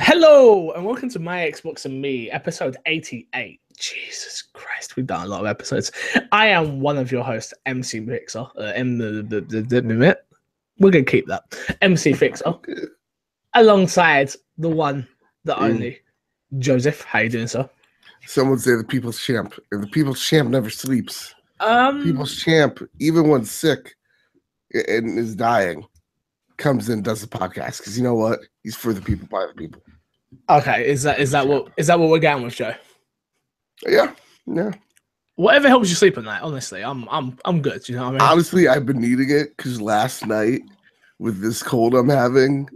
Hello and welcome to My Xbox and Me, episode 88. Jesus Christ, we've done a lot of episodes. I am one of your hosts, MC Fixer. We're gonna keep that MC Fixer, alongside the one, the only Joseph. How you doing, sir? Some would say the people's champ, and the people's champ never sleeps. People's champ, even when sick and is dying, comes in and does the podcast because you know what? He's for the people, by the people. Okay, is that what we're going with, Joe? Yeah. Whatever helps you sleep at night. Honestly, I'm good. You know what I mean? Honestly, I've been needing it because last night with this cold I'm having,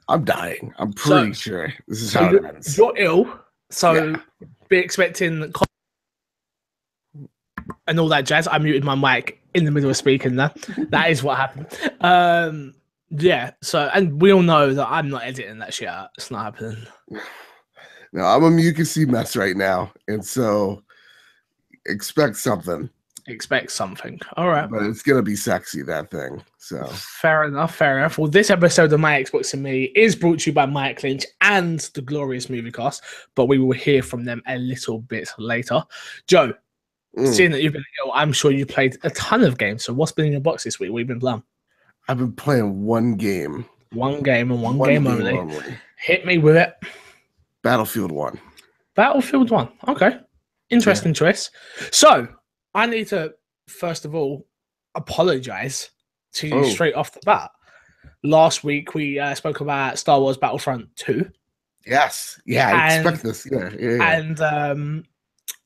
I'm dying. I'm pretty sure this is how it ends. You're ill, so be expecting and all that jazz. I muted my mic in the middle of speaking. That is what happened. Yeah. So, and we all know that I'm not editing that shit out. It's not happening. No, I'm a mucusy mess right now, and so expect something. All right. But it's gonna be sexy, that thing. So fair enough. Well, this episode of My Xbox and Me is brought to you by Mike Lynch and the Glorious Movie Cast, but we will hear from them a little bit later. Joe, seeing that you've been ill, I'm sure you played a ton of games. So what's been in your box this week? What have you been playing? I've been playing one game. One game only. Hit me with it. Battlefield 1. Battlefield 1. Okay. Interesting choice. So, I need to, first of all, apologize to you straight off the bat. Last week, we spoke about Star Wars Battlefront 2. Yes. Yeah, I expect this. Yeah. And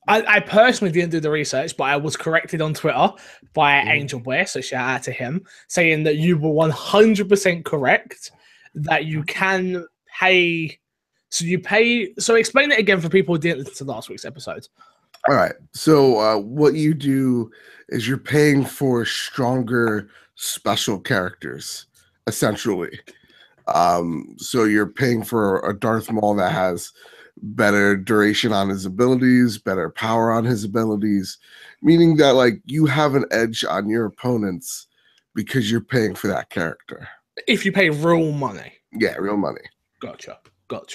I personally didn't do the research, but I was corrected on Twitter by Angel Boy, so shout out to him, saying that you were 100% correct, that you can pay. So you pay. So explain it again for people who didn't listen to last week's episode. All right. So what you do is you're paying for stronger special characters, essentially. So you're paying for a Darth Maul that has better duration on his abilities, better power on his abilities, meaning that like you have an edge on your opponents because you're paying for that character. If you pay real money. Yeah, real money. Gotcha. Not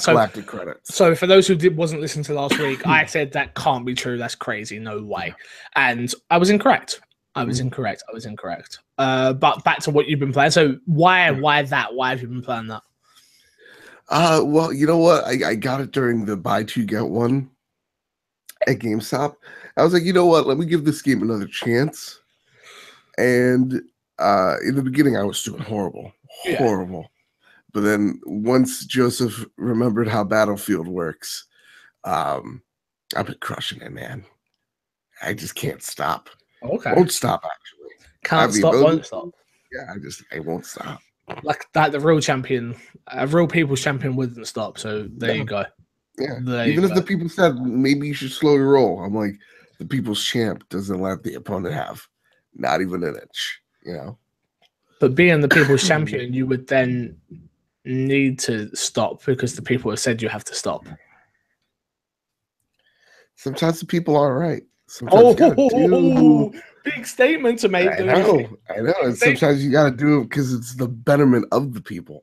galactic credits. So for those who wasn't listening to last week, I said that can't be true. That's crazy. No way. And I was incorrect. But back to what you've been playing. So why that? Why have you been playing that? Well, you know what? I got it during the buy two get one at GameStop. I was like, you know what? Let me give this game another chance. And in the beginning, I was doing horrible. But then once Joseph remembered how Battlefield works, I've been crushing it, man. I just can't stop. Okay. Won't stop, actually. Won't stop. Yeah, I won't stop. Like that, the real champion, a real people's champion wouldn't stop. So there you go. Yeah. Even if the people said maybe you should slow your roll, I'm like, the people's champ doesn't let the opponent have not even an inch, you know? But being the people's champion, you would then need to stop because the people have said you have to stop. Sometimes the people aren't right. Sometimes big statement to make. I know. And sometimes you got to do it because it's the betterment of the people.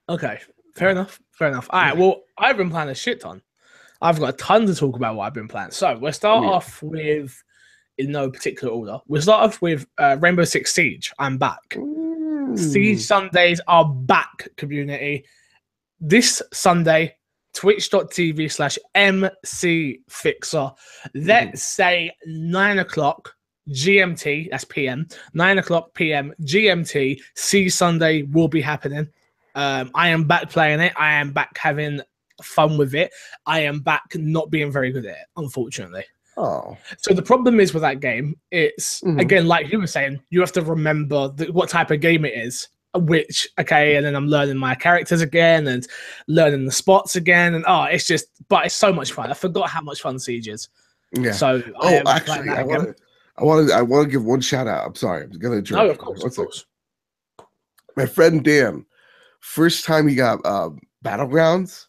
Okay, fair enough. All right, well, I've been playing a shit ton. I've got a ton to talk about what I've been playing. So we'll start off with, in no particular order, we'll start off with Rainbow Six Siege. I'm back. Siege Sundays are back, community. This Sunday, twitch.tv/MCFixer. Let's say 9 o'clock GMT, that's PM, 9 o'clock PM GMT, Siege Sunday will be happening. I am back playing it. I am back having fun with it. I am back not being very good at it, unfortunately. Oh. So the problem is with that game, it's, again, like you were saying, you have to remember what type of game it is, and then I'm learning my characters again and learning the spots again. And it's it's so much fun. I forgot how much fun Siege is. Yeah. So, actually, I want to give one shout out. I'm sorry. I'm going to interrupt. No, of course. My friend Dan, first time he got Battlegrounds,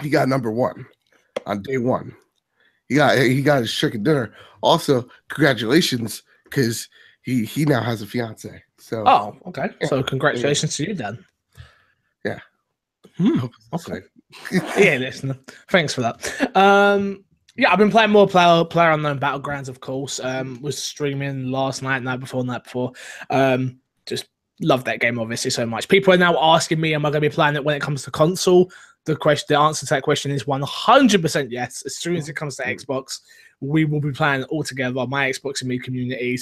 he got number 1 on day 1. He got his chicken dinner. Also, congratulations, because he now has a fiance. So okay. Yeah. So congratulations to you, Dan. Yeah. Okay. Yeah, listener. Thanks for that. Yeah, I've been playing more Player Unknown Battlegrounds, of course. Was streaming last night before. Just love that game obviously so much. People are now asking me, am I going to be playing it when it comes to console? The answer to that question is 100% yes. As soon as it comes to Xbox, we will be playing it all together. My Xbox and me community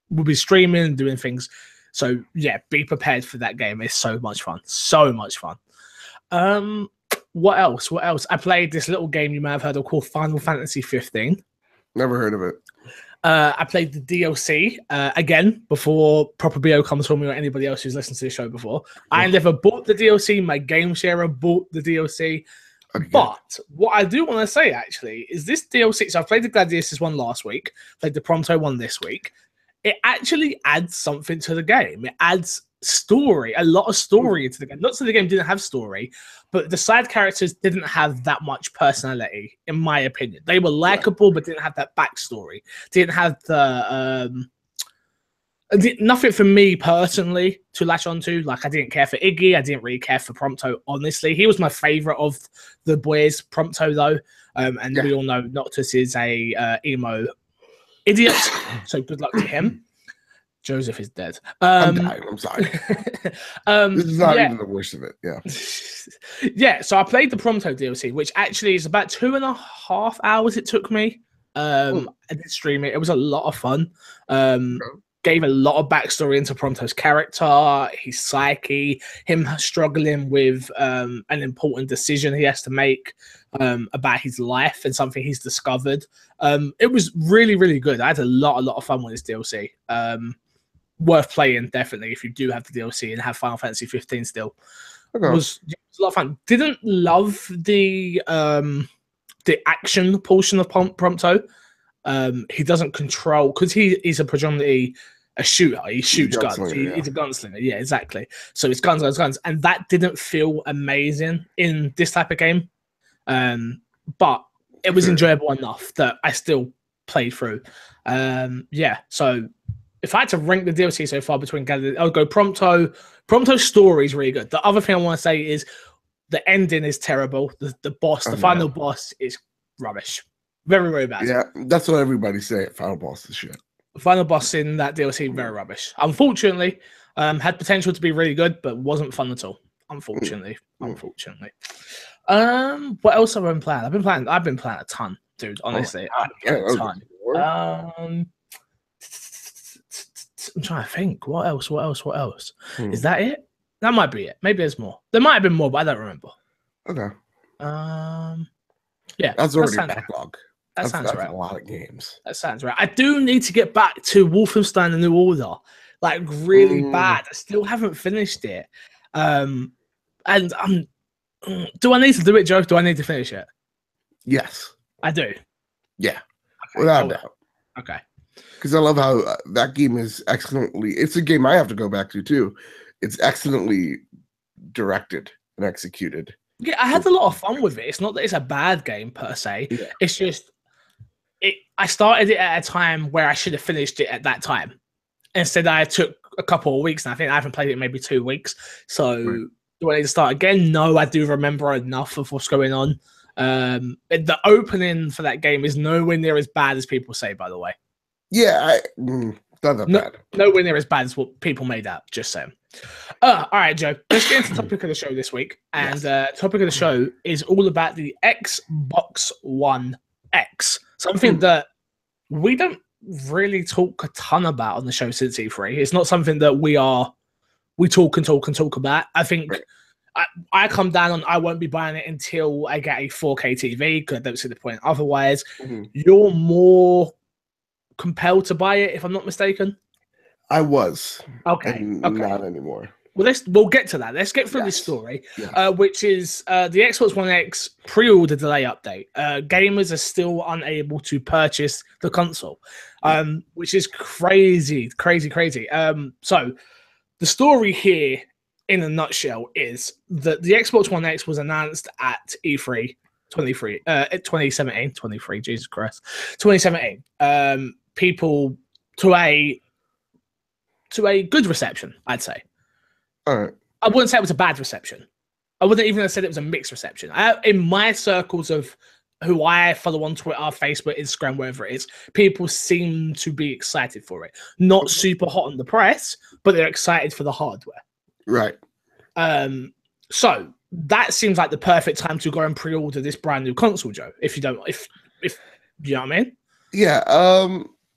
will be streaming and doing things. So yeah, be prepared for that game. It's so much fun. So much fun. What else? I played this little game you may have heard of called Final Fantasy 15. Never heard of it. I played the DLC again before Proper BO comes for me or anybody else who's listened to the show before. I never bought the DLC. My game sharer bought the DLC. Okay. But what I do want to say actually is this DLC. So I played the Gladiators one last week, played the Prompto one this week. It actually adds something to the game. It adds story, a lot of story into the game. Not so the game didn't have story, but the side characters didn't have that much personality, in my opinion. They were likable, but didn't have that backstory. Didn't have the nothing for me personally to latch onto. Like, I didn't care for Iggy. I didn't really care for Prompto, honestly. He was my favorite of the boys, Prompto, though. And we all know Noctis is a emo idiot, so good luck to him. Joseph is dead. I'm dying. I'm sorry. This is not even the worst of it. Yeah. Yeah, so I played the Prompto DLC, which actually is about 2.5 hours it took me. I did stream it. It was a lot of fun. Gave a lot of backstory into Prompto's character, his psyche, him struggling with an important decision he has to make about his life and something he's discovered. It was really, really good. I had a lot of fun with this DLC. Worth playing, definitely, if you do have the DLC and have Final Fantasy 15 still. Okay. It was a lot of fun. Didn't love the action portion of Prompto. He doesn't control, because he's a predominantly a shooter. He shoots guns. He's a gunslinger. Yeah, exactly. So it's guns. And that didn't feel amazing in this type of game. But it was enjoyable enough that I still played through. So if I had to rank the DLC so far between I would go Prompto. Prompto's story is really good. The other thing I want to say is the ending is terrible. The boss, the final boss is rubbish. Very, very bad. Yeah, that's what everybody say. Final boss is shit. The final boss in that DLC, very rubbish. Unfortunately, had potential to be really good, but wasn't fun at all. Unfortunately. What else have I been playing? I've been playing a ton, dude. Honestly, a ton. I'm trying to think. What else? Is that it? That might be it. Maybe there's more. There might have been more, but I don't remember. Okay. Yeah. That's already a backlog. That sounds right. A lot of games. That sounds right. I do need to get back to Wolfenstein: The New Order. Like, really bad. I still haven't finished it. And do I need to do it, Joe? Do I need to finish it? Yes. I do. Yeah. Okay, without a doubt. Okay. Because I love how that game is excellently. It's a game I have to go back to too. It's excellently directed and executed. Yeah, I had a lot of fun with it. It's not that it's a bad game per se. Yeah. It's just I started it at a time where I should have finished it at that time. Instead, I took a couple of weeks, and I think I haven't played it in maybe 2 weeks. So do I need to start again? No, I do remember enough of what's going on. The opening for that game is nowhere near as bad as people say, by the way. Yeah, not that bad. Nowhere near as bad as what people made out. Just saying. All right, Joe. Let's get into the topic of the show this week. And topic of the show is all about the Xbox One X. Something that we don't really talk a ton about on the show since E3. It's not something that we talk about. I think I come down on I won't be buying it until I get a 4K TV because I don't see the point otherwise. You're more compelled to buy it, if I'm not mistaken. I was. Okay. Not anymore. Well, we'll get to that. Let's get through this story, which is the Xbox One X pre-order delay update. Gamers are still unable to purchase the console, which is crazy. So the story here, in a nutshell, is that the Xbox One X was announced at E3 2017. 23, Jesus Christ. 2017. People to a good reception, I'd say. All right. I wouldn't say it was a bad reception. I wouldn't even have said it was a mixed reception. In my circles of who I follow on Twitter, Facebook, Instagram, wherever it is, people seem to be excited for it. Not super hot on the press, but they're excited for the hardware. Right. So that seems like the perfect time to go and pre-order this brand new console, Joe. If you know what I mean? Yeah.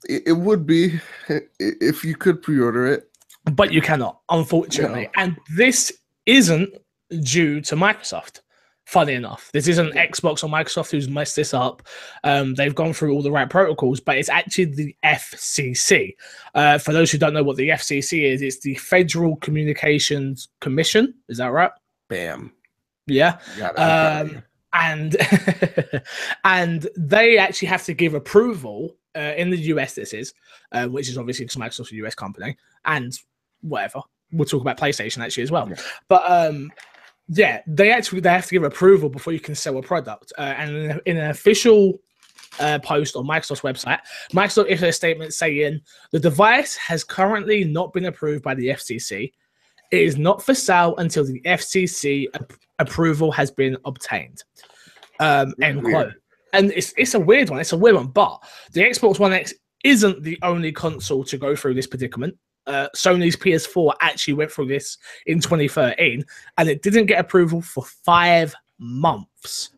It would be if you could pre-order it, but you cannot, unfortunately. No. And this isn't due to Microsoft. Funny enough, this isn't Xbox or Microsoft who's messed this up. They've gone through all the right protocols, but it's actually the FCC. For those who don't know what the FCC is, it's the Federal Communications Commission. Is that right? Bam. Yeah. And and they actually have to give approval in the US. This is, which is obviously because Microsoft's a US company, and whatever. We'll talk about PlayStation actually as well. Yeah. But yeah, they have to give approval before you can sell a product. And in an official post on Microsoft's website, Microsoft issued a statement saying the device has currently not been approved by the FCC. It is not for sale until the FCC approval has been obtained. End quote. And it's a weird one. It's a weird one. But the Xbox One X isn't the only console to go through this predicament. Sony's PS4 actually went through this in 2013, and it didn't get approval for 5 months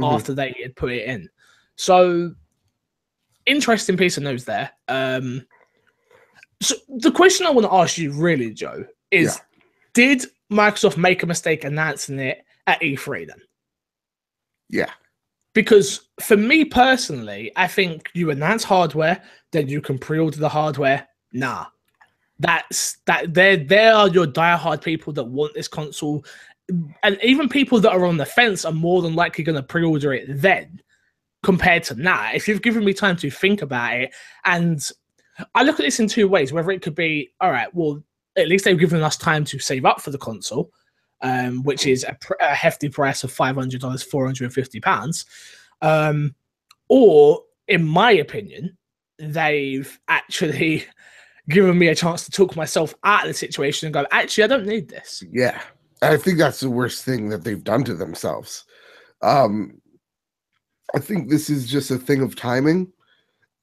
after they had put it in. So, interesting piece of news there. So the question I want to ask you, really, Joe, is did Microsoft make a mistake announcing it at E3 then? Yeah. Because for me personally, I think you announce hardware, then you can pre-order the hardware. Nah. There are your diehard people that want this console, and even people that are on the fence are more than likely going to pre-order it then compared to now. If you've given me time to think about it, and I look at this in 2 ways, whether it could be, all right, well, at least they've given us time to save up for the console, which is a hefty price of $500, £450. Or, in my opinion, they've actually given me a chance to talk myself out of the situation and go, actually, I don't need this. Yeah. I think that's the worst thing that they've done to themselves. I think this is just a thing of timing,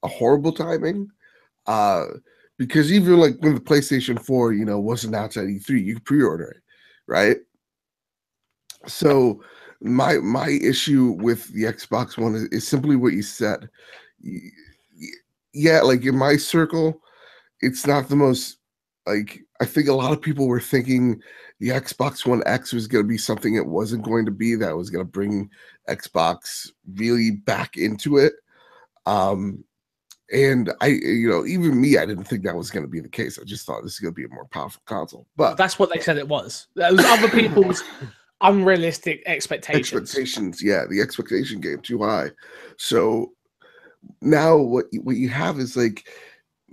a horrible timing. Because even like when the PlayStation 4, was announced at E3, you could pre-order it, right? So my issue with the Xbox One is simply what you said. Yeah, like in my circle, it's not the most, like, I think a lot of people were thinking the Xbox One X was going to be something it wasn't going to be, that was going to bring Xbox really back into it. And I, even me, I didn't think that was going to be the case. I just thought this is going to be a more powerful console. But that's what they said it was. That was other people's unrealistic expectations. Yeah, the expectation game too high. So now what you have is like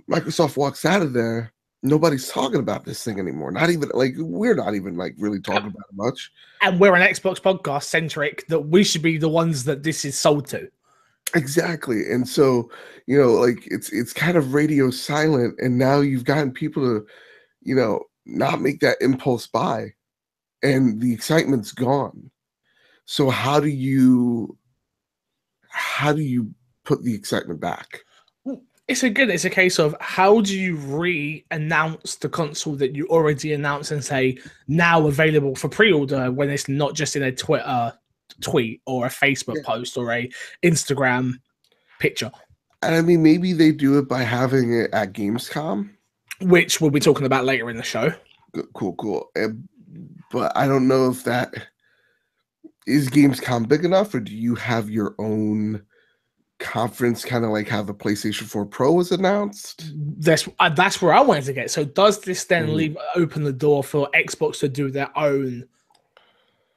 Microsoft walks out of there. Nobody's talking about this thing anymore. Not even like we're not even like really talking about it much. And we're an Xbox podcast centric that we should be the ones that this is sold to. Exactly. And so, like it's kind of radio silent, and now you've gotten people to, not make that impulse buy, and the excitement's gone. So how do you put the excitement back? It's a case of how do you re-announce the console that you already announced and say now available for pre-order when it's not just in a Twitter tweet or a Facebook post or a Instagram picture. And I mean, maybe they do it by having it at Gamescom, which we'll be talking about later in the show. Cool. But I don't know if that is Gamescom big enough, or do you have your own conference, kind of like how the PlayStation 4 Pro was announced? That's where I wanted to get. So does this then open the door for Xbox to do their own?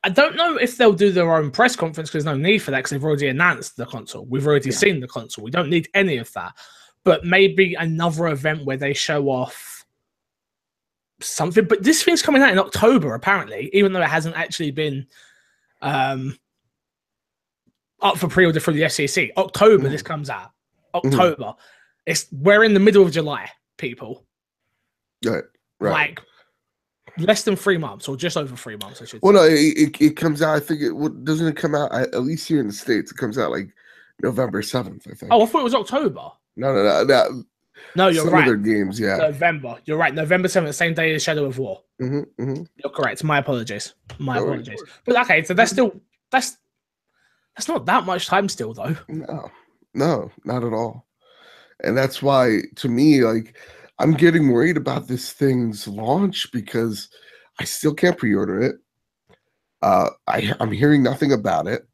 I don't know if they'll do their own press conference because there's no need for that because they've already announced the console. We've already seen the console. We don't need any of that. But maybe another event where they show off something. But this thing's coming out in October, apparently, even though it hasn't actually been up for pre-order for the FCC. October, this comes out. October. We're in the middle of July, people. Right. Like, less than 3 months, or just over 3 months, I should say. Well, no, it comes out. I think doesn't it come out at least here in the States? It comes out like November 7th, I think. Oh, I thought it was October. No. No, you're Some right. of their games, yeah. November. You're right. November 7th, same day as Shadow of War. You're correct. My apologies. My apologies. But okay, so that's not that much time still, though. No, not at all. And that's why, to me, like, I'm getting worried about this thing's launch because I still can't pre-order it. I'm hearing nothing about it.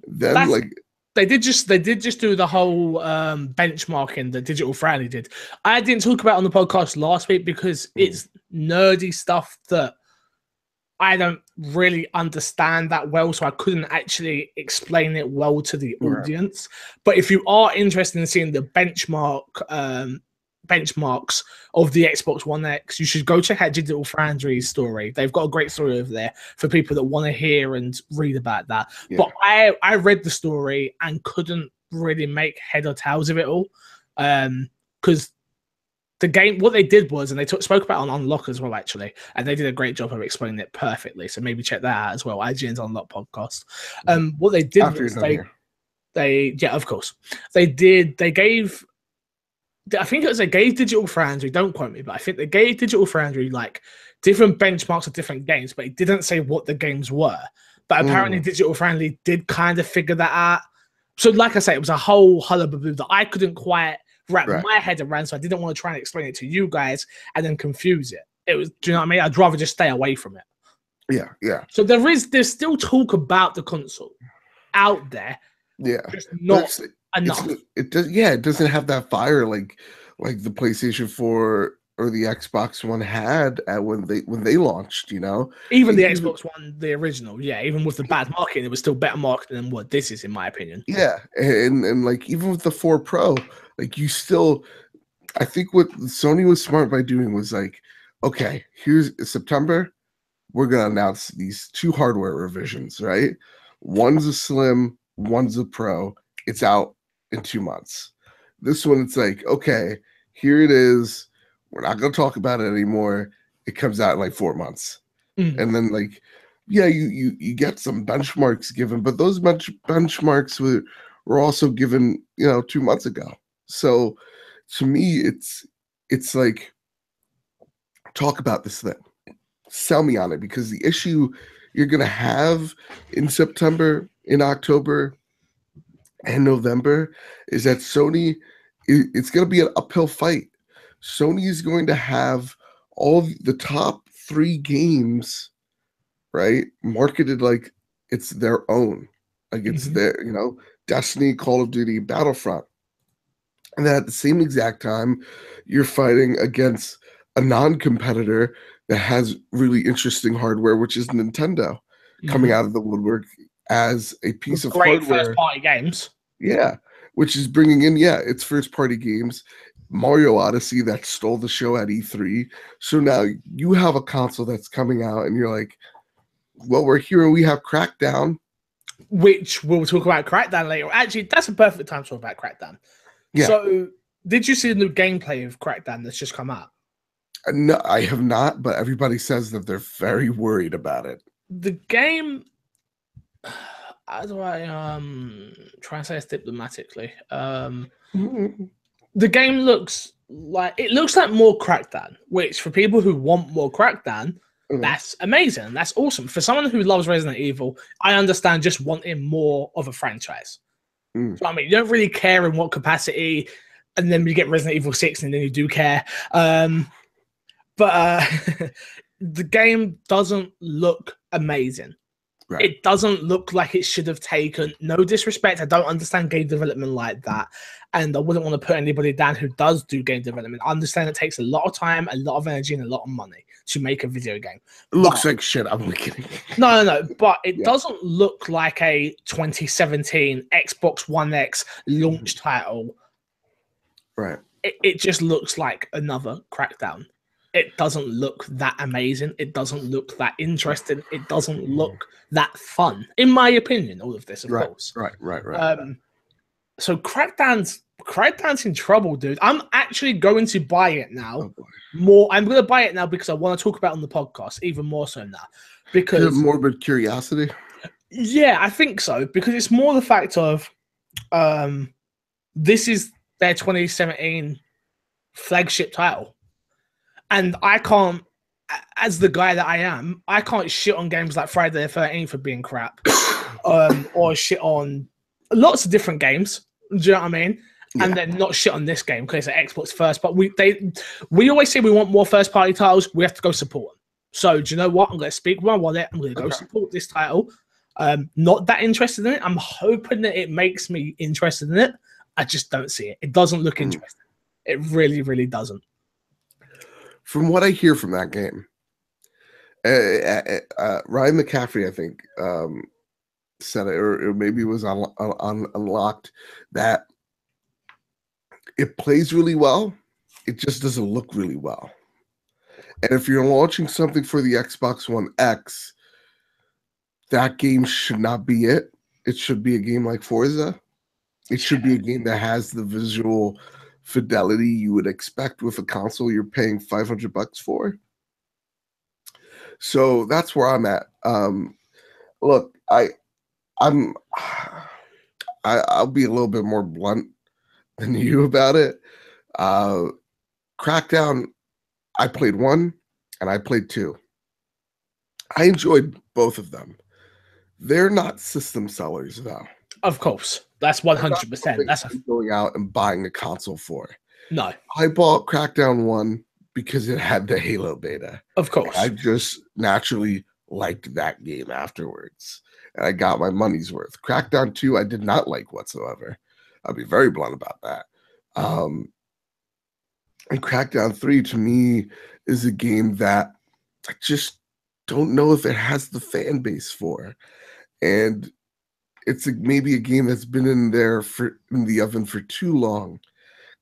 Then They did just do the whole benchmarking that Digital Friendly did. I didn't talk about it on the podcast last week because it's nerdy stuff that I don't really understand that well, so I couldn't actually explain it well to the audience. But if you are interested in seeing the benchmarks of the Xbox One X, you should go check out Digital Foundry's story. They've got a great story over there for people that want to hear and read about that. Yeah. But I read the story and couldn't really make head or tails of it all, because the game, what they did was, and they spoke about it on Unlock as well, actually, and they did a great job of explaining it perfectly. So maybe check that out as well. IGN's Unlock podcast. What they did was of course, they gave. I think it was they gave Digital Foundry, don't quote me, but I think they gave Digital Foundry like different benchmarks of different games, but it didn't say what the games were. But apparently Digital Foundry did kind of figure that out. So like I say, it was a whole hullabaloo that I couldn't quite wrap my head around, so I didn't want to try and explain it to you guys and then confuse it. It was, do you know what I mean? I'd rather just stay away from it. Yeah. So there's still talk about the console out there. Yeah. Just not enough. It doesn't have that fire like the PlayStation 4 or the Xbox One had when they launched, you know. Even the Xbox One, the original, even with the bad marketing, it was still better marketing than what this is, in my opinion. Yeah, and like even with the 4 Pro, like you still, I think what Sony was smart by doing was like, okay, here's September, we're gonna announce these 2 hardware revisions, right? One's a Slim, one's a Pro. It's out in 2 months. This one, it's like, okay, here it is. We're not going to talk about it anymore. It comes out in like 4 months. And then like, you get some benchmarks given, but those benchmarks were also given, 2 months ago. So to me, it's like, talk about this thing. Sell me on it, because the issue you're going to have in September, in October, and November is that Sony, it's going to be an uphill fight. Sony is going to have all the top 3 games, right, marketed like it's their own, like it's their, Destiny, Call of Duty, Battlefront. And then at the same exact time, you're fighting against a non-competitor that has really interesting hardware, which is Nintendo, coming out of the woodwork as a piece of great hardware. First-party games. Yeah, which is bringing in, its first-party games. Mario Odyssey that stole the show at E3. So now you have a console that's coming out, and you're like, well, we're here and we have Crackdown. Which we'll talk about Crackdown later. Actually, that's a perfect time to talk about Crackdown. Yeah. So, did you see the new gameplay of Crackdown that's just come out? No, I have not, but everybody says that they're very worried about it. The game, how do I try and say this diplomatically? The game looks like more Crackdown, which for people who want more Crackdown, that's amazing. That's awesome. For someone who loves Resident Evil, I understand just wanting more of a franchise. So, I mean, you don't really care in what capacity, and then you get Resident Evil 6 and then you do care. But the game doesn't look amazing. Right. It doesn't look like it should have taken. No disrespect, I don't understand game development like that, and I wouldn't want to put anybody down who does do game development. I understand it takes a lot of time, a lot of energy, and a lot of money to make a video game. It looks like shit. I'm only kidding. No. But it doesn't look like a 2017 Xbox One X launch title. Right. It just looks like another Crackdown. It doesn't look that amazing. It doesn't look that interesting. It doesn't look that fun, in my opinion. All of this, of course. Right. So Crackdown's Crackdown's in trouble, dude. I'm actually going to buy it now. I'm going to buy it now because I want to talk about it on the podcast even more so now. Because is it morbid curiosity? Yeah, I think so. Because it's more the fact of this is their 2017 flagship title. And I can't, as the guy that I am, I can't shit on games like Friday the 13th for being crap. Or shit on lots of different games. Do you know what I mean? Yeah. And then not shit on this game because it's an Xbox first. But we always say we want more first party titles. We have to go support them. So do you know what? I'm going to speak with my wallet. I'm going to go support this title. Not that interested in it. I'm hoping that it makes me interested in it. I just don't see it. It doesn't look interesting. It really, really doesn't. From what I hear from that game, Ryan McCaffrey, I think, said it, or maybe it was on Unlocked, that it plays really well. It just doesn't look really well. And if you're launching something for the Xbox One X, that game should not be it. It should be a game like Forza. It should be a game that has the visual fidelity you would expect with a console you're paying $500 for. So that's where I'm at. Look, I'll be a little bit more blunt than you about it. Crackdown, I played 1 and I played 2. I enjoyed both of them. They're not system sellers, though. Of course. That's 100%. That's going out and buying a console for. No. I bought Crackdown 1 because it had the Halo beta. Of course. I just naturally liked that game afterwards. And I got my money's worth. Crackdown 2, I did not like whatsoever. I'll be very blunt about that. And Crackdown 3, to me, is a game that I just don't know if it has the fan base for. And it's maybe a game that's been in the oven for too long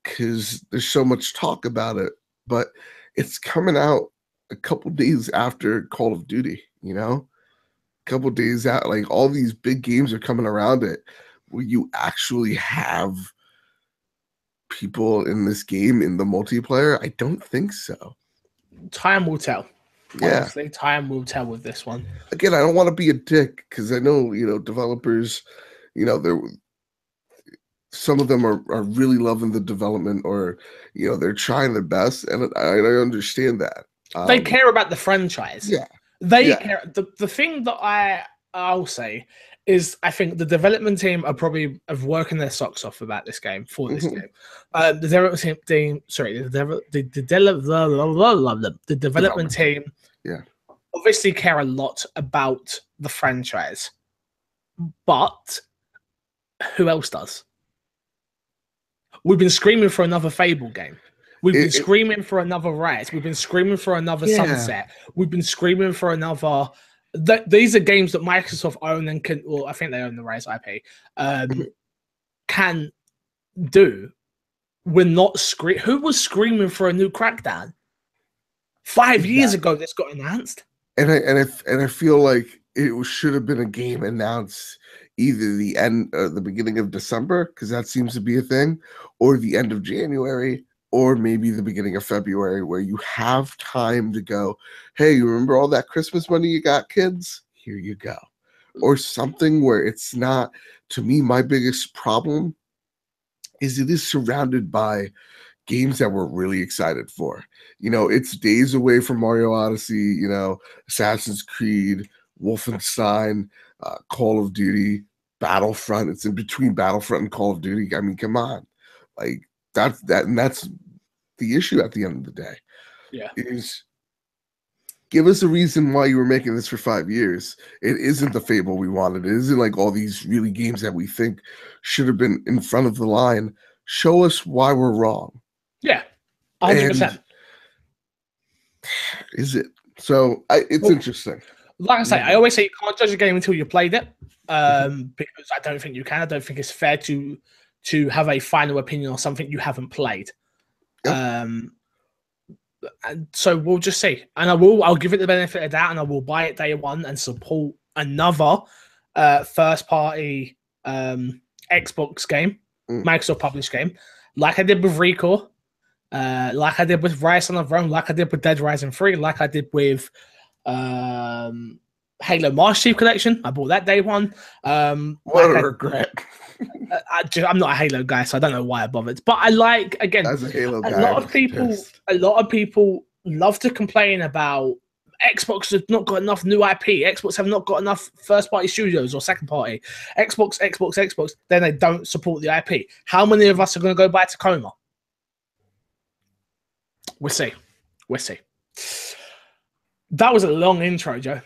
because there's so much talk about it. But it's coming out a couple days after Call of Duty, you know? A couple days out, like all these big games are coming around it where you actually have people in this game in the multiplayer. I don't think so. Time will tell. Yeah. Honestly, time will tell with this one. Again, I don't want to be a dick because I know, developers, some of them are really loving the development or, they're trying their best. And I understand that. They care about the franchise. Yeah. They care. The thing that I'll say is I think the development team are probably working their socks off about this game for this game. The development team, the development team, obviously care a lot about the franchise, but who else does? We've been screaming for another Fable game. We've been screaming for another Rise. We've been screaming for another Sunset. We've been screaming for another. These are games that Microsoft own and can. Well, I think they own the Rise IP. Can do. We're not screaming. Who was screaming for a new Crackdown 5 years ago? This got announced. And I feel like it should have been a game announced either the beginning of December, because that seems to be a thing, or the end of January. Or maybe the beginning of February, where you have time to go, hey, you remember all that Christmas money you got, kids? Here you go. Or something where it's not, to me, my biggest problem is it is surrounded by games that we're really excited for. It's days away from Mario Odyssey, Assassin's Creed, Wolfenstein, Call of Duty, Battlefront. It's in between Battlefront and Call of Duty. I mean, come on. Like, that's the issue at the end of the day. Yeah. Is give us a reason why you were making this for 5 years. It isn't the Fable we wanted. It isn't like all these really games that we think should have been in front of the line. Show us why we're wrong. Yeah. 100%. Is it? So it's interesting. Like I say, I always say you can't judge a game until you played it. Because I don't think you can. I don't think it's fair to have a final opinion on something you haven't played. Yep. And so we'll just see. And I'll give it the benefit of doubt and I will buy it day one and support another first party Xbox game, Microsoft published game. like I did with Recore, like I did with Rise Son of Rome, like I did with Dead Rising 3, like I did with Halo Master Chief Collection. I bought that day one. What a regret. I'm not a Halo guy, so I don't know why I bothered. But I like, again, As a Halo guy, a lot of people love to complain about Xbox has not got enough new IP. Xbox have not got enough first-party studios or second-party. Xbox. Then they don't support the IP. How many of us are going to go buy Tacoma? We'll see. That was a long intro, Joe.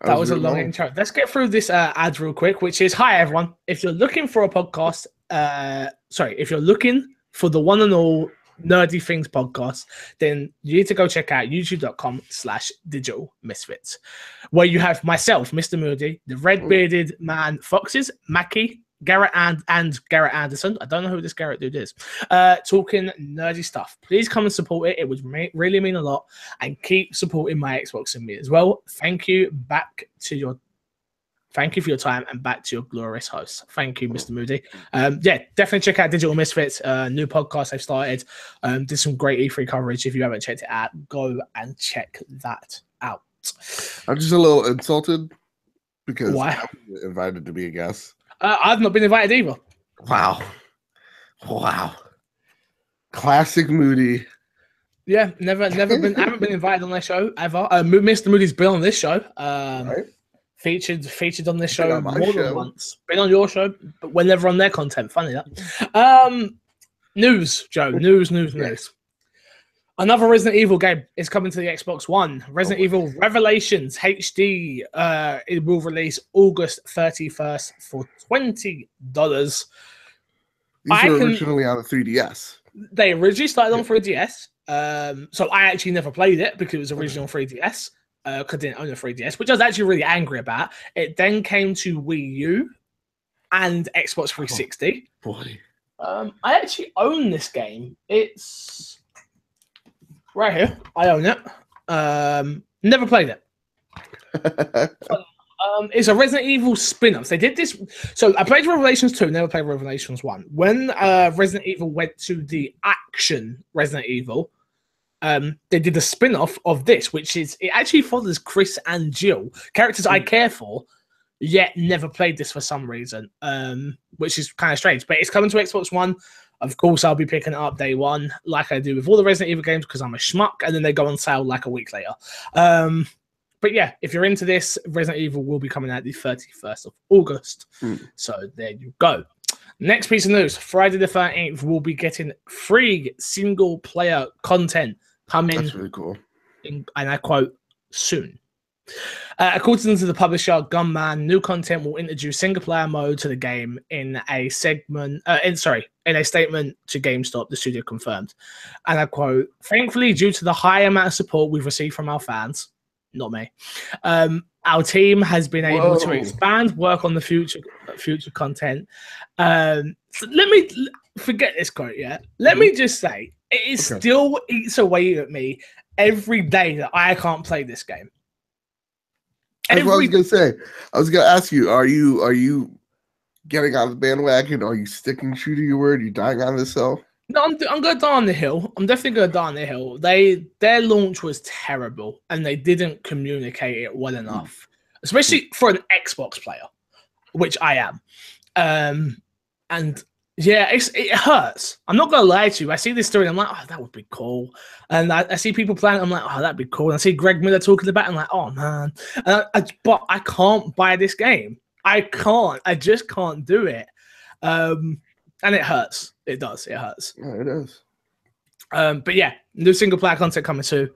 That was a long intro. Let's get through this ad real quick, which is, hi, everyone. If you're looking for a podcast, if you're looking for the one and all Nerdy Things podcast, then you need to go check out youtube.com/Digital Misfits, where you have myself, Mr. Moody, the red-bearded man, Foxes, Mackie, Garrett and Garrett Anderson. I don't know who this Garrett dude is. Talking nerdy stuff. Please come and support it. It would really mean a lot. And keep supporting my Xbox and me as well. Thank you for your time, and back to your glorious host. Thank you, Mr. Moody. Definitely check out Digital Misfits, new podcast they've started. Did some great E3 coverage. If you haven't checked it out, go and check that out. I'm just a little insulted because why? I was invited to be a guest. I've not been invited either. Wow. Classic Moody. Yeah, never been. I haven't been invited on their show ever. Mr. Moody's been on this show. Right. Featured on this show more than once. Been on your show, but we're never on their content. Funny that. News, Joe. News. Another Resident Evil game is coming to the Xbox One. Resident Evil Revelations HD. It will release August 31st for $20. These were originally on the 3DS. They originally started on 3DS. So I actually never played it because it was original 3DS. Because I didn't own a 3DS, which I was actually really angry about. It then came to Wii U and Xbox 360. Oh, boy. I actually own this game. It's right here. I own it. Never played it. It's a Resident Evil spin-off. They did this. So I played Revelations 2, never played Revelations 1. When Resident Evil went to the action Resident Evil, they did a spin-off of this, which is, it actually follows Chris and Jill, characters I care for, yet never played this for some reason, which is kind of strange. But it's coming to Xbox One. Of course, I'll be picking it up day one, like I do with all the Resident Evil games, because I'm a schmuck, and then they go on sale like a week later. But yeah, if you're into this, Resident Evil will be coming out the 31st of August. So there you go. Next piece of news, Friday the 13th, we'll be getting free single-player content coming. That's really cool. And I quote, soon. According to the publisher, Gunman, new content will introduce single-player mode to the game in a statement to GameStop, the studio confirmed. And I quote, thankfully, due to the high amount of support we've received from our fans, not me, our team has been able to expand work on the future content. So let me forget this quote, yeah? Let me just say, it still eats away at me every day that I can't play this game. That's what I was gonna say. I was gonna ask you: Are you getting on the bandwagon? Are you sticking true to your word? Are you dying on this hill? No, I'm gonna die on the hill. I'm definitely gonna die on the hill. Their launch was terrible, and they didn't communicate it well enough, especially for an Xbox player, which I am. And yeah, it hurts. I'm not gonna lie to you. I see this story, and I'm like, oh, that would be cool. And I see people playing. I'm like, oh, that'd be cool. And I see Greg Miller talking about it. I'm like, oh man. But I can't buy this game. I can't. I just can't do it. And it hurts. It does. It hurts. Yeah, it is. But yeah, new single player content coming too.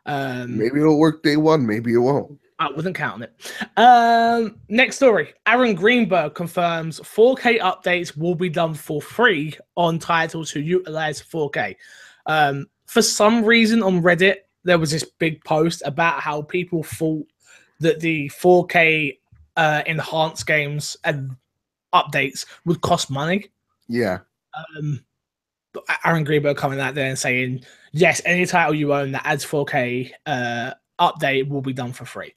Maybe it'll work day one. Maybe it won't. I wouldn't count on it. Next story. Aaron Greenberg confirms 4K updates will be done for free on titles who utilize 4K. For some reason on Reddit, there was this big post about how people thought that the 4K enhanced games and updates would cost money. Yeah. Aaron Greenberg coming out there and saying, yes, any title you own that adds 4K update will be done for free.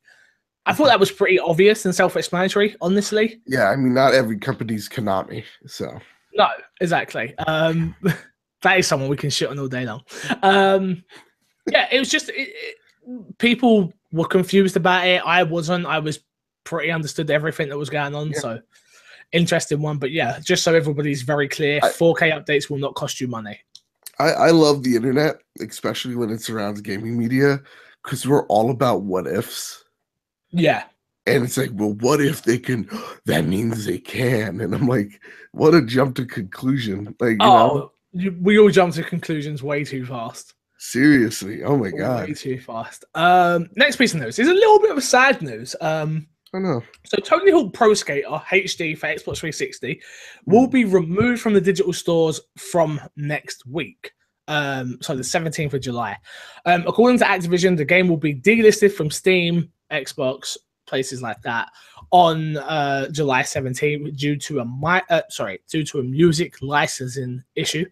I thought that was pretty obvious and self-explanatory, honestly. Yeah, I mean, not every company's Konami, so. No, exactly. That is someone we can shit on all day long. Yeah, it was just people were confused about it. I wasn't. I was pretty understood everything that was going on. Yeah. So interesting one. But yeah, just so everybody's very clear, 4K updates will not cost you money. I love the internet, especially when it surrounds gaming media, because we're all about what ifs. Yeah. And it's like, well, what if they can? That means they can. And I'm like, what a jump to conclusion. Like, we all jump to conclusions way too fast. Seriously. Oh my God. Way too fast. Next piece of news is a little bit of sad news. I know. So Tony Hawk Pro Skater HD for Xbox 360 will be removed from the digital stores from next week. So the 17th of July. According to Activision, the game will be delisted from Steam, Xbox, places like that on July 17th due to a music licensing issue.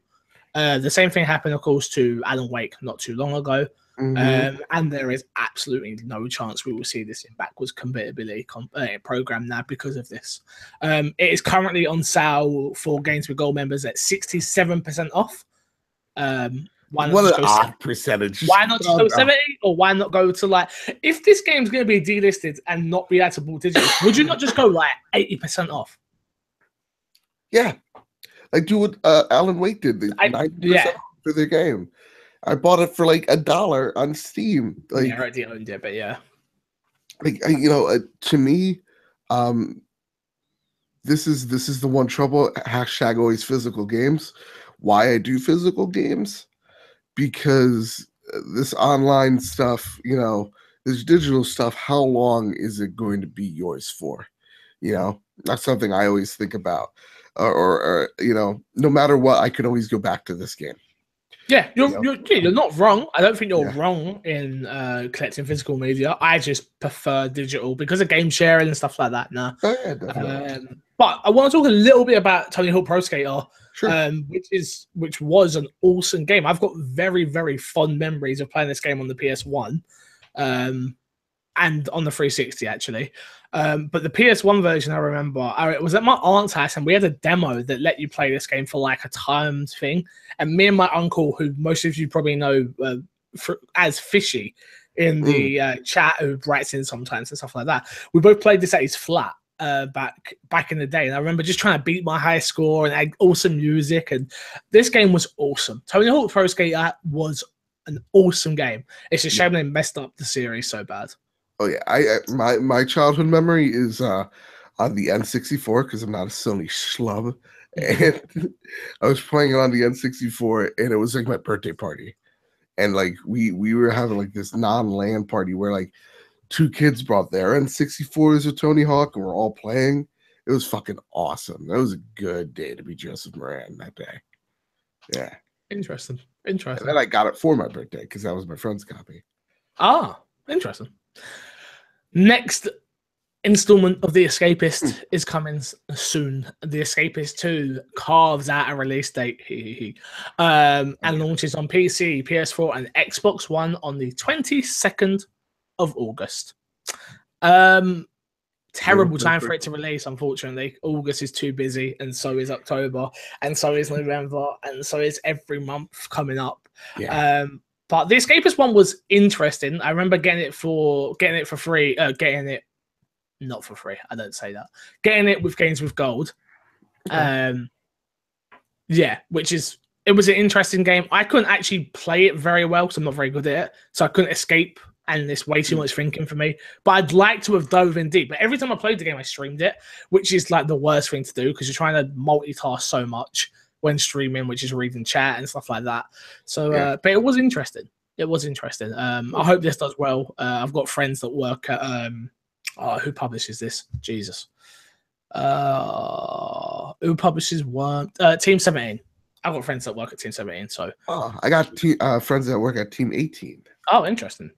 The same thing happened, of course, to Alan Wake not too long ago. And there is absolutely no chance we will see this in backwards compatibility program now because of this. It is currently on sale for Games with Gold members at 67% off. What an odd percentage. Why not just go 70, or why not go to like, if this game's going to be delisted and not be able to bought digital, would you not just go like 80% off? Yeah, like do what Alan Wake did, the 90% off for the game. I bought it for like $1 on Steam. Like, yeah, I already owned it, but yeah, like to me, this is the one trouble. # always physical games. Why I do physical games? Because this online stuff, this digital stuff, how long is it going to be yours for? That's something I always think about. Or no matter what, I can always go back to this game. Yeah, you're not wrong. I don't think you're wrong in collecting physical media. I just prefer digital because of game sharing and stuff like that now. Oh, yeah, definitely. But I want to talk a little bit about Tony Hawk Pro Skater, sure. which was an awesome game. I've got very, very fond memories of playing this game on the PS1 and on the 360, actually. But the PS1 version, I remember, it was at my aunt's house, and we had a demo that let you play this game for like a timed thing. And me and my uncle, who most of you probably know as Fishy in the chat, who writes in sometimes and stuff like that, we both played this at his flat back in the day. And I remember just trying to beat my high score and had awesome music. And this game was awesome. Tony Hawk Pro Skater was an awesome game. It's a shame they messed up the series so bad. Oh yeah, my childhood memory is on the N64 because I'm not a Sony schlub, and I was playing it on the N64, and it was like my birthday party, and like we were having like this non-LAN party where like 2 kids brought their N64s with Tony Hawk, and we're all playing. It was fucking awesome. That was a good day to be Joseph Moran that day. Yeah, interesting. And then I got it for my birthday because that was my friend's copy. Ah, interesting. Next installment of The Escapist is coming soon. The Escapist 2 carves out a release date and launches on PC, PS4, and Xbox One on the 22nd of August. Terrible time for it to release, unfortunately. August is too busy, and so is October, and so is November, and so is every month coming up. Yeah. But the Escapist one was interesting. I remember getting it for free. Getting it not for free. I don't say that. Getting it with Games with Gold. Okay. It was an interesting game. I couldn't actually play it very well because I'm not very good at it. So I couldn't escape, and it's way too much thinking for me. But I'd like to have dove in deep. But every time I played the game, I streamed it, which is like the worst thing to do because you're trying to multitask so much when streaming, which is reading chat and stuff like that. So, but it was interesting. It was interesting. I hope this does well. I've got friends that work at who publishes this? Jesus. Who publishes one? Team 17. I've got friends that work at Team 17. So I got friends that work at Team 18. Oh, interesting.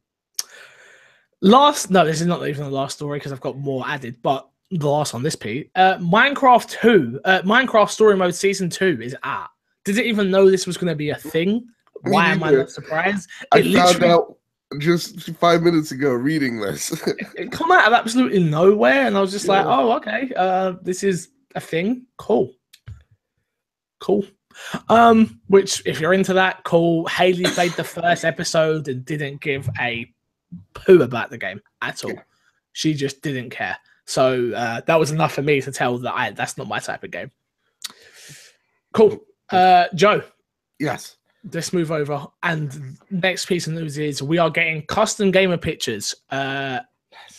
This is not even the last story because I've got more added, but the last on this Pete. Minecraft 2, Minecraft Story Mode Season 2 is out. Did it even know this was going to be a thing? Why am I not surprised? I found out just 5 minutes ago reading this. It come out of absolutely nowhere, and I was just like, oh, okay, this is a thing. Cool. Cool. Which, if you're into that, cool. Haley played the first episode and didn't give a poo about the game at all. Yeah. She just didn't care. So that was enough for me to tell that that's not my type of game. Cool. Joe. Yes. Let's move over. And next piece of news is we are getting custom gamer pictures,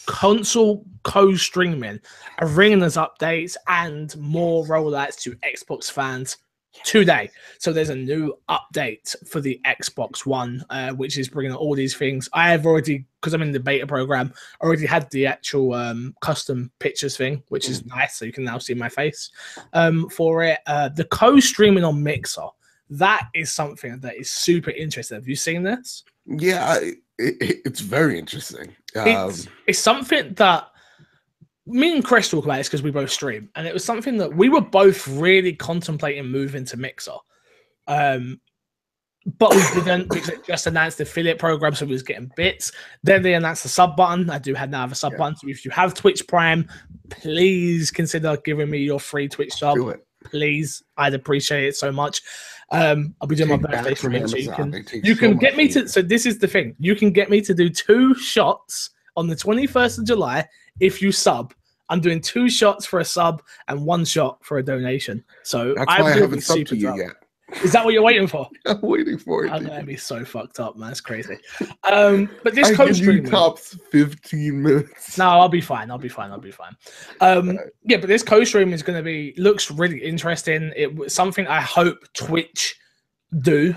console co-streaming, arenas updates, and more rollouts to Xbox fans today. So there's a new update for the Xbox One, which is bringing all these things. I have already, because I'm in the beta program, already had the actual custom pictures thing, which is nice. So you can now see my face for it. The co-streaming on Mixer, that is something that is super interesting. Have you seen this? Yeah, it's very interesting. It's something that me and Chris talk about this because we both stream, and it was something that we were both really contemplating moving to Mixer. But we didn't because it just announced the affiliate program, so we was getting bits. Then they announced the sub button. I do now have a sub button. So if you have Twitch Prime, please consider giving me your free Twitch sub. Do it. Please, I'd appreciate it so much. I'll be doing my birthday stream, so you can get me to. So this is the thing: you can get me to do 2 shots on the 21st of July if you sub. I'm doing 2 shots for a sub and 1 shot for a donation. So that's why I haven't subbed to you yet. Is that what you're waiting for? I'm waiting for it. I'm gonna be so fucked up, man. It's crazy. But this co-streaming tops 15 minutes. No, I'll be fine. Yeah, but this co-stream is going to looks really interesting. It was something I hope Twitch do.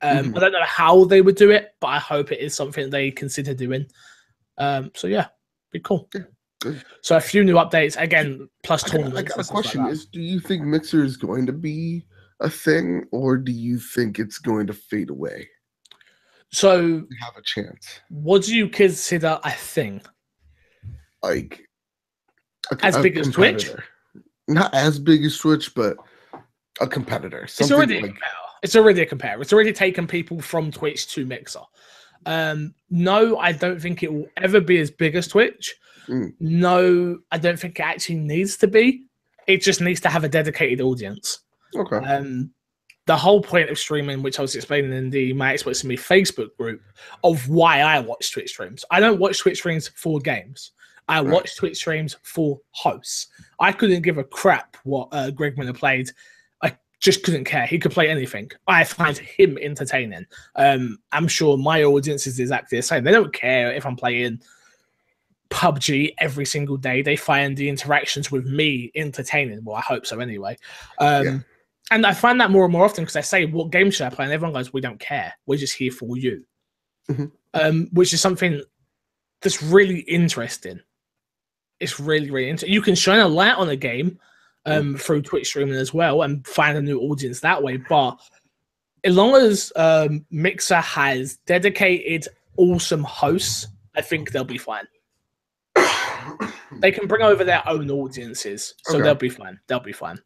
I don't know how they would do it, but I hope it is something they consider doing. So yeah, be cool. Yeah, good. So a few new updates again, plus tournaments. I got a question: do you think Mixer is going to be a thing, or do you think it's going to fade away? So we have a chance. What do you consider a thing? Like as big as Twitch? Not as big as Twitch, but a competitor. It's already a competitor. It's already taken people from Twitch to Mixer. No, I don't think it will ever be as big as Twitch. No, I don't think it actually needs to be. It just needs to have a dedicated audience. Okay. The whole point of streaming, which I was explaining in the My Xbox and Me Facebook group, of why I watch Twitch streams. I don't watch Twitch streams for games. I watch Twitch streams for hosts. I couldn't give a crap what Greg Miller played. I just couldn't care. He could play anything. I find him entertaining. I'm sure my audience is exactly the same. They don't care if I'm playing PUBG every single day. They find the interactions with me entertaining. Well, I hope so anyway. And I find that more and more often because I say, what game should I play? And everyone goes, we don't care. We're just here for you. Which is something that's really interesting. It's really, really interesting. You can shine a light on a game through Twitch streaming as well and find a new audience that way. But as long as Mixer has dedicated, awesome hosts, I think they'll be fine. They can bring over their own audiences, so they'll be fine. They'll be fine.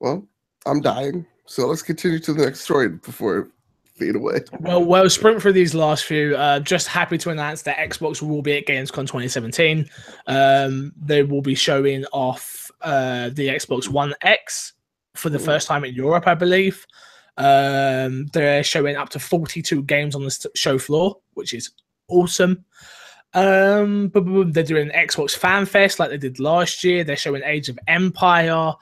Well, I'm dying, so let's continue to the next story before it fade away. Well, sprint through these last few. Just happy to announce that Xbox will be at Gamescom 2017. They will be showing off the Xbox One X for the first time in Europe, I believe. They're showing up to 42 games on the show floor, which is awesome. They're doing Xbox Fan Fest like they did last year. They're showing Age of Empire.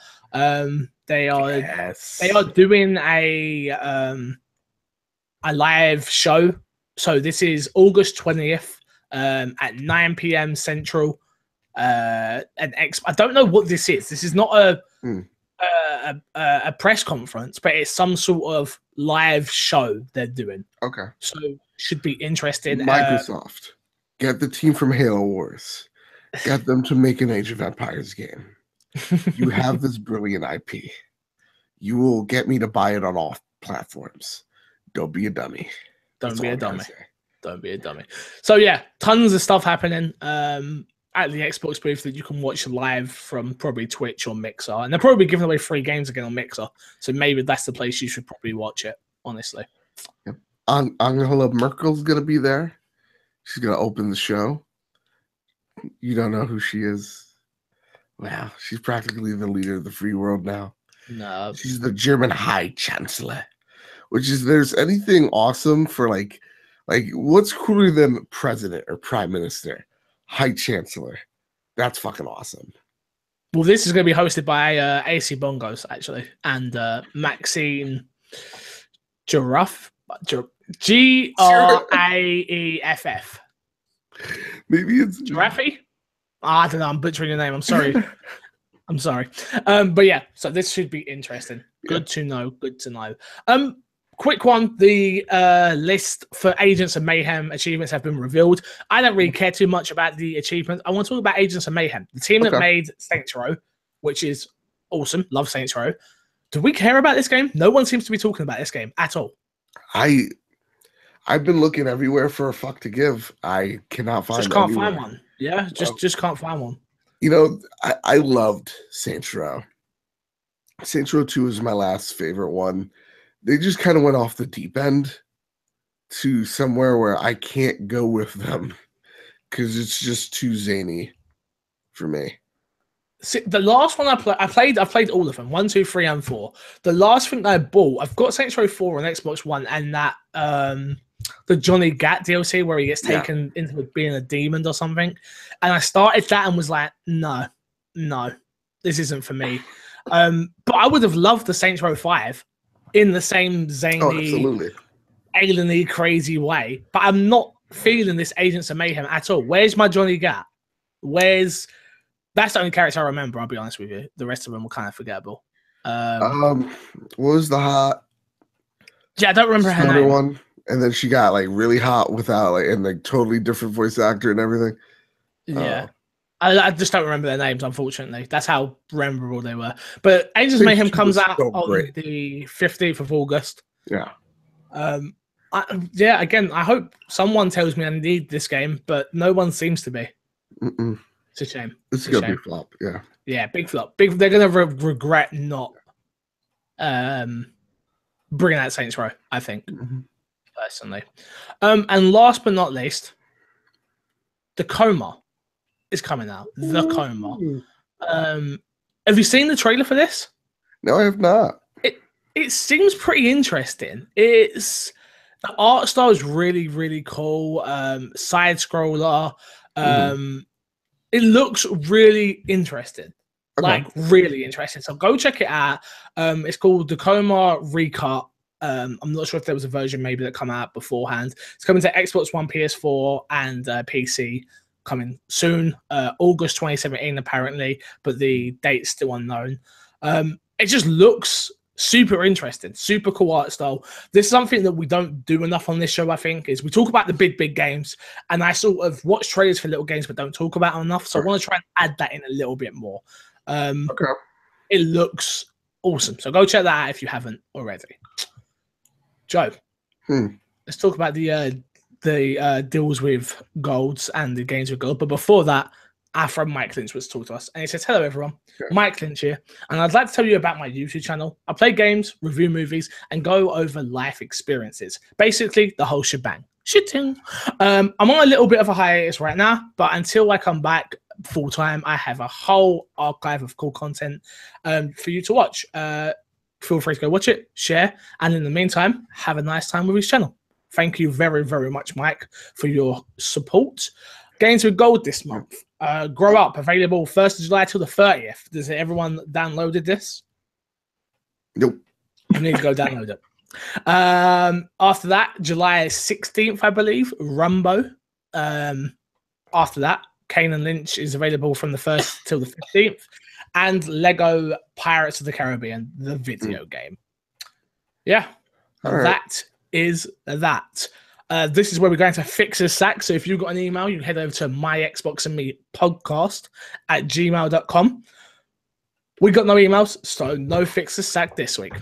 They are doing a live show. So this is August 20th at 9 p.m. Central. I don't know what this is. This is not a press conference, but it's some sort of live show they're doing. Okay. So should be interesting. Microsoft, get the team from Halo Wars. Get them to make an Age of Empires game. You have this brilliant IP. You will get me to buy it on all platforms. Don't be a dummy. Don't be a dummy. So yeah, tons of stuff happening at the Xbox booth that you can watch live from probably Twitch or Mixer. And they're probably giving away free games again on Mixer. So maybe that's the place you should probably watch it, honestly. Yep. Angela Merkel's going to be there. She's going to open the show. You don't know who she is. Wow, she's practically the leader of the free world now. No. She's the German High Chancellor. Which is, there's anything awesome for like what's cooler than president or prime minister? High Chancellor. That's fucking awesome. Well, this is going to be hosted by AC Bongos, actually, and Maxine Giraffe. Graeff. Maybe it's Giraffe? I don't know. I'm butchering your name. I'm sorry. I'm sorry. But yeah, so this should be interesting. Good to know. Good to know. Quick one. The list for Agents of Mayhem achievements have been revealed. I don't really care too much about the achievements. I want to talk about Agents of Mayhem, the team that made Saints Row, which is awesome. Love Saints Row. Do we care about this game? No one seems to be talking about this game at all. I've been looking everywhere for a fuck to give. I cannot find. Just can't find one. Yeah, just can't find one. You know, I loved Saints Row. Saints Row 2 is my last favorite one. They just kind of went off the deep end to somewhere where I can't go with them because it's just too zany for me. See, the last one I played all of them, 1, 2, 3, and 4. The last thing I bought, I've got Saints Row 4 on Xbox One, and that the Johnny Gat DLC where he gets taken into being a demon or something. And I started that and was like, no, this isn't for me. But I would have loved the Saints Row 5 in the same zany, alien-y, crazy way. But I'm not feeling this Agents of Mayhem at all. Where's my Johnny Gat? That's the only character I remember, I'll be honest with you. The rest of them were kind of forgettable. What was the hot? Yeah, I don't remember her name. One. And then she got like really hot without and like totally different voice actor and everything. Yeah. I just don't remember their names, unfortunately. That's how memorable they were. But Agents of Mayhem comes out on the 15th of August. Yeah. Again, I hope someone tells me I need this game, but no one seems to be. It's a shame. It's going to be a flop, yeah. Yeah, big flop. They're going to regret not bringing out Saints Row, I think, personally. And last but not least, the Coma is coming out. The Coma. Have you seen the trailer for this? No, I have not. It seems pretty interesting. The art style is really, really cool. Side scroller. It looks really interesting. Like really interesting. So go check it out. It's called the Coma Recut. I'm not sure if there was a version maybe that come out beforehand. It's coming to Xbox One, PS4, and PC. Coming soon, August 2017 apparently, but the date's still unknown. It just looks super interesting, super cool art style. This is something that we don't do enough on this show, I think, is we talk about the big games, and I sort of watch trailers for little games but don't talk about them enough, so I want to try and add that in a little bit more. It looks awesome, so go check that out if you haven't already. Joe, let's talk about the deals with golds and the games with gold. But before that, our friend Mike Lynch was to talk to us. And he says, hello, everyone. Mike Lynch here. And I'd like to tell you about my YouTube channel. I play games, review movies, and go over life experiences. Basically, the whole shebang. Shitting. I'm on a little bit of a hiatus right now, but until I come back full-time, I have a whole archive of cool content for you to watch. Feel free to go watch it, share, and in the meantime, have a nice time with his channel. Thank you very, very much, Mike, for your support. Games with Gold this month. Grow Up, available 1st of July till the 30th. Does everyone downloaded this? Nope. You need to go download it. After that, July 16th, I believe, Rumbo. After that, Kane and Lynch is available from the 1st till the 15th. And Lego Pirates of the Caribbean, the video game. Yeah, that is that. This is where we're going to fix a sack. So if you've got an email, you can head over to myxboxandmepodcast@gmail.com. We got no emails, so no fix a sack this week.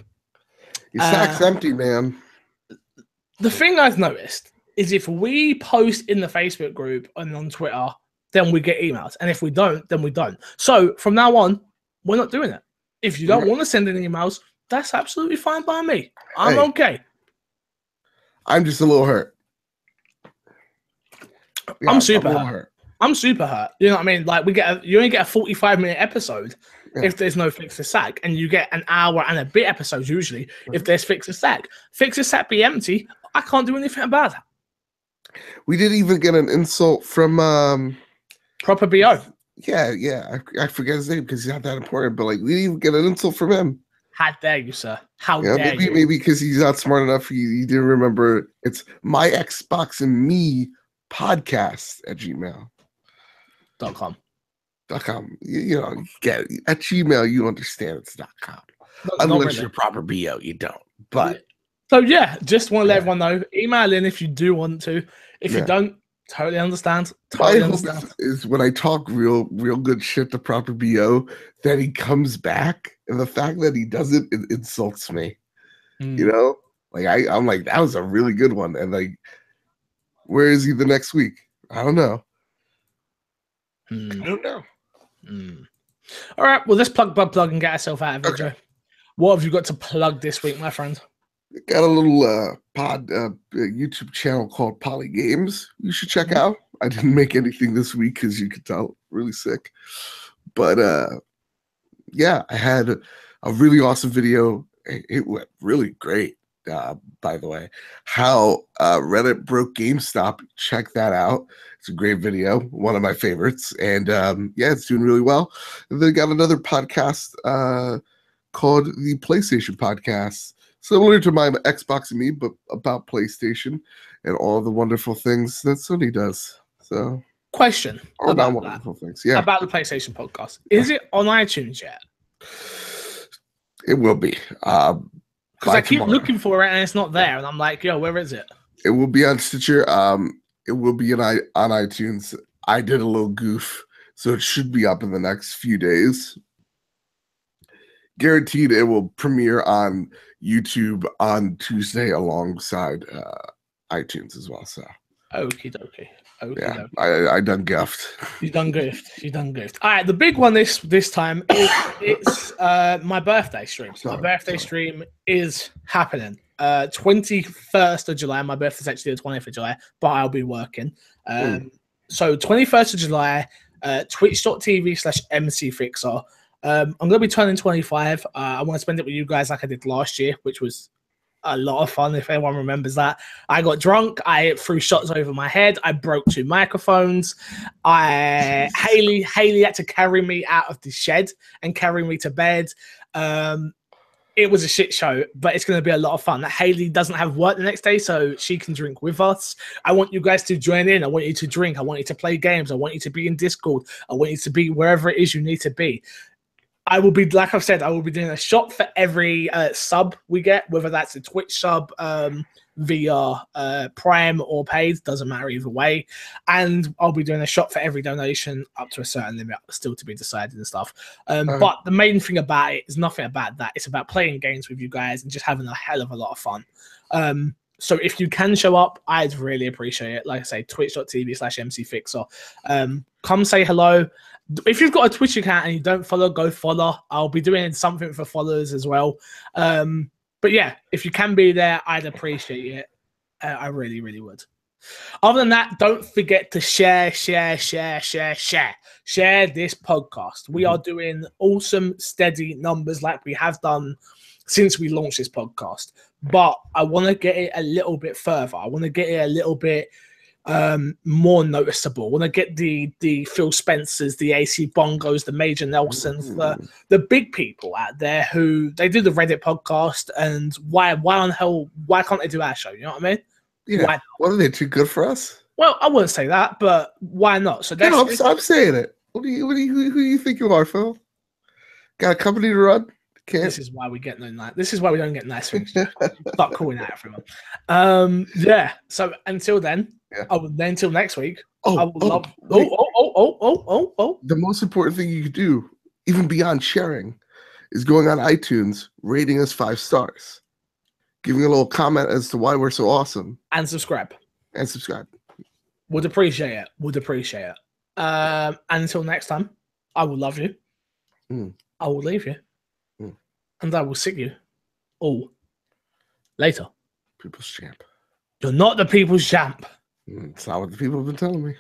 Your sack's empty, man. The thing I've noticed is if we post in the Facebook group and on Twitter, then we get emails. And if we don't, then we don't. So from now on, we're not doing it. If you don't want to send any emails, that's absolutely fine by me. I'm okay. I'm just a little hurt. Yeah, I'm super hurt. I'm super hurt. You know what I mean? Like you only get a 45-minute episode, if there's no Fixer Sack, and you get an hour and a bit episodes usually if there's Fixer Sack. Fixer Sack be empty, I can't do anything about that. We didn't even get an insult from Proper BO. Yeah. I forget his name because he's not that important, but like we didn't even get an insult from him. How dare you, sir? How dare you? Maybe because he's not smart enough. He didn't remember. It's my Xbox and me podcast at gmail.com. You know, get it. At Gmail, you understand it's .com. Unless really. You're proper BO, you don't. But so yeah, just want to let everyone know. Email in if you do want to. If you don't, totally understand. Totally understand. Hope is when I talk real good shit to proper BO, that he comes back, and the fact that he doesn't, it insults me. You know, like I'm like, that was a really good one, and like, where is he the next week? I don't know. I don't know. All right, well, let's plug and get ourselves out of it, Joe. What have you got to plug this week, my friend? Got a little YouTube channel called Poly Games. You should check out. I didn't make anything this week because you could tell, really sick. But yeah, I had a really awesome video. It went really great, by the way. How Reddit broke GameStop. Check that out. It's a great video, one of my favorites. And yeah, it's doing really well. And then got another podcast called the PlayStation Podcast. Similar to my Xbox and me, but about PlayStation and all the wonderful things that Sony does. So, question about wonderful things. Yeah, about the PlayStation Podcast. Is it on iTunes yet? It will be. Because I keep looking for it and it's not there, and I'm like, yo, where is it? It will be on Stitcher. It will be on iTunes. I did a little goof, so it should be up in the next few days. Guaranteed, it will premiere on YouTube on Tuesday alongside iTunes as well. So, okie dokie. Yeah, I done gift. You done gift. All right, the big one this time it's my birthday stream. My birthday stream is happening 21st of July. My birthday's actually the 20th of July, but I'll be working. So 21st of July, twitch.tv/MC Fixer. I'm going to be turning 25. I want to spend it with you guys like I did last year, which was a lot of fun, if anyone remembers that. I got drunk. I threw shots over my head. I broke 2 microphones. Haley had to carry me out of the shed and carry me to bed. It was a shit show, but it's going to be a lot of fun. Haley doesn't have work the next day, so she can drink with us. I want you guys to join in. I want you to drink. I want you to play games. I want you to be in Discord. I want you to be wherever it is you need to be. I will be, like I've said, I will be doing a shot for every sub we get, whether that's a Twitch sub via Prime or paid, doesn't matter either way. And I'll be doing a shot for every donation up to a certain limit, still to be decided and stuff. But the main thing about it is nothing about that. It's about playing games with you guys and just having a hell of a lot of fun. So if you can show up, I'd really appreciate it. Like I say, twitch.tv/MC Fixer. Come say hello. If you've got a Twitch account and you don't follow, go follow. I'll be doing something for followers as well. But yeah, if you can be there, I'd appreciate it. I really, really would. Other than that, don't forget to share this podcast. We are doing awesome, steady numbers like we have done since we launched this podcast. But I want to get it a little bit further. I want to get it a little bit more noticeable. I want to get the Phil Spencers, the AC Bongos, the Major Nelsons, the big people out there who they do the Reddit podcast, and why can't they do our show? You know what I mean? Yeah. Why not? What, are they too good for us? Well, I wouldn't say that, but why not? So that's I'm saying it. Who do you think you are, Phil? Got a company to run? Can't. This is why we get no nice. This is why we don't get nice things. Start calling out everyone. Yeah. So until then. Yeah. Until next week. I would love. The most important thing you could do, even beyond sharing, is going on iTunes, rating us 5 stars, giving a little comment as to why we're so awesome, and subscribe. Would appreciate it. Until next time, I will love you. I will leave you, and I will see you all later. People's champ. You're not the people's champ. It's not what the people have been telling me.